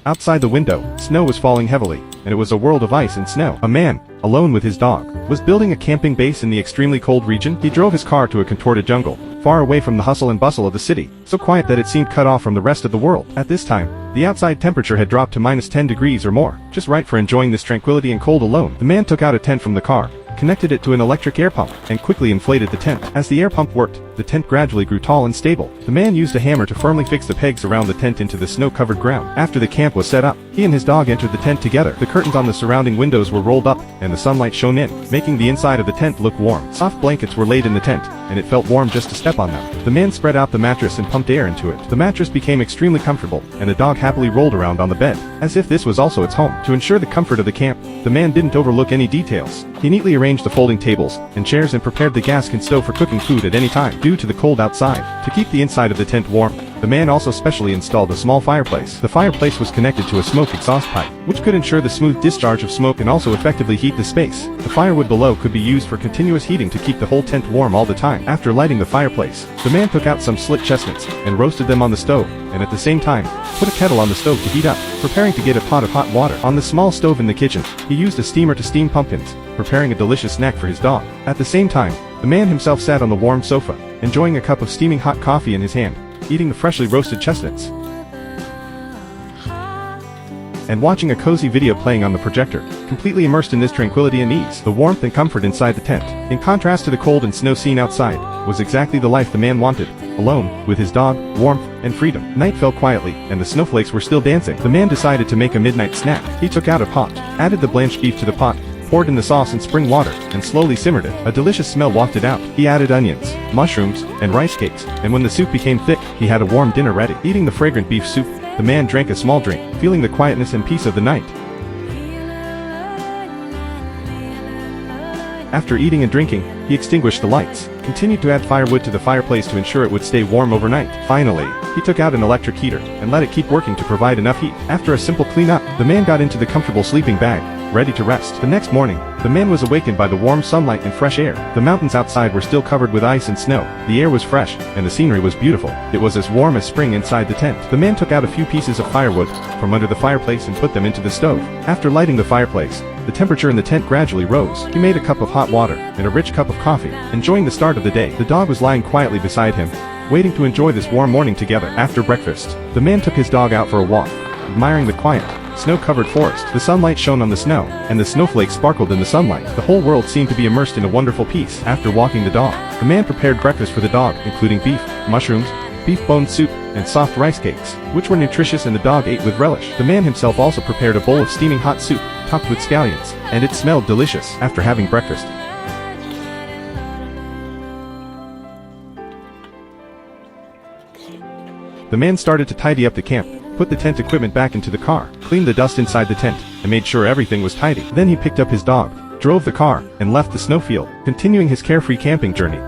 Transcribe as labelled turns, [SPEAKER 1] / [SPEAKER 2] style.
[SPEAKER 1] Outside the window, snow was falling heavily, and it was a world of ice and snow. A man, alone with his dog, was building a camping base in the extremely cold region. He drove his car to a contorted jungle, far away from the hustle and bustle of the city, so quiet that it seemed cut off from the rest of the world. At this time, the outside temperature had dropped to -10 degrees or more, just right for enjoying this tranquility and cold alone. The man took out a tent from the car, connected it to an electric air pump, and quickly inflated the tent. As the air pump worked, the tent gradually grew tall and stable. The man used a hammer to firmly fix the pegs around the tent into the snow-covered ground. After the camp was set up, he and his dog entered the tent together. The curtains on the surrounding windows were rolled up, and the sunlight shone in, making the inside of the tent look warm. Soft blankets were laid in the tent, and it felt warm just to step on them. The man spread out the mattress and pumped air into it. The mattress became extremely comfortable, and the dog happily rolled around on the bed, as if this was also its home. To ensure the comfort of the camp, the man didn't overlook any details. He neatly arranged the folding tables and chairs and prepared the gas can stove for cooking food at any time. Due to the cold outside, to keep the inside of the tent warm, the man also specially installed a small fireplace. The fireplace was connected to a smoke exhaust pipe, which could ensure the smooth discharge of smoke and also effectively heat the space. The firewood below could be used for continuous heating to keep the whole tent warm all the time. After lighting the fireplace, the man took out some slit chestnuts and roasted them on the stove, and at the same time, put a kettle on the stove to heat up, preparing to get a pot of hot water. On the small stove in the kitchen, he used a steamer to steam pumpkins, preparing a delicious snack for his dog. At the same time, the man himself sat on the warm sofa, enjoying a cup of steaming hot coffee in his hand, eating the freshly roasted chestnuts, and watching a cozy video playing on the projector, completely immersed in this tranquility and ease. The warmth and comfort inside the tent, in contrast to the cold and snow scene outside, was exactly the life the man wanted. Alone, with his dog, warmth, and freedom. Night fell quietly, and the snowflakes were still dancing. The man decided to make a midnight snack. He took out a pot, added the blanched beef to the pot, poured in the sauce and spring water, and slowly simmered it. A delicious smell wafted out. He added onions, mushrooms, and rice cakes, and when the soup became thick, he had a warm dinner ready. Eating the fragrant beef soup, the man drank a small drink, feeling the quietness and peace of the night. After eating and drinking, he extinguished the lights, continued to add firewood to the fireplace to ensure it would stay warm overnight. Finally, he took out an electric heater and let it keep working to provide enough heat. After a simple cleanup, the man got into the comfortable sleeping bag, ready to rest. The next morning, the man was awakened by the warm sunlight and fresh air. The mountains outside were still covered with ice and snow. The air was fresh, and the scenery was beautiful. It was as warm as spring inside the tent. The man took out a few pieces of firewood from under the fireplace and put them into the stove. After lighting the fireplace, the temperature in the tent gradually rose. He made a cup of hot water and a rich cup of coffee, enjoying the start of the day. The dog was lying quietly beside him, waiting to enjoy this warm morning together. After breakfast, the man took his dog out for a walk, admiring the quiet, snow-covered forest. The sunlight shone on the snow, and the snowflakes sparkled in the sunlight. The whole world seemed to be immersed in a wonderful peace. After walking the dog, the man prepared breakfast for the dog, including beef, mushrooms, beef bone soup, and soft rice cakes, which were nutritious and the dog ate with relish. The man himself also prepared a bowl of steaming hot soup, topped with scallions, and it smelled delicious. After having breakfast, the man started to tidy up the camp, put the tent equipment back into the car, cleaned the dust inside the tent, and made sure everything was tidy. Then he picked up his dog, drove the car, and left the snowfield, continuing his carefree camping journey.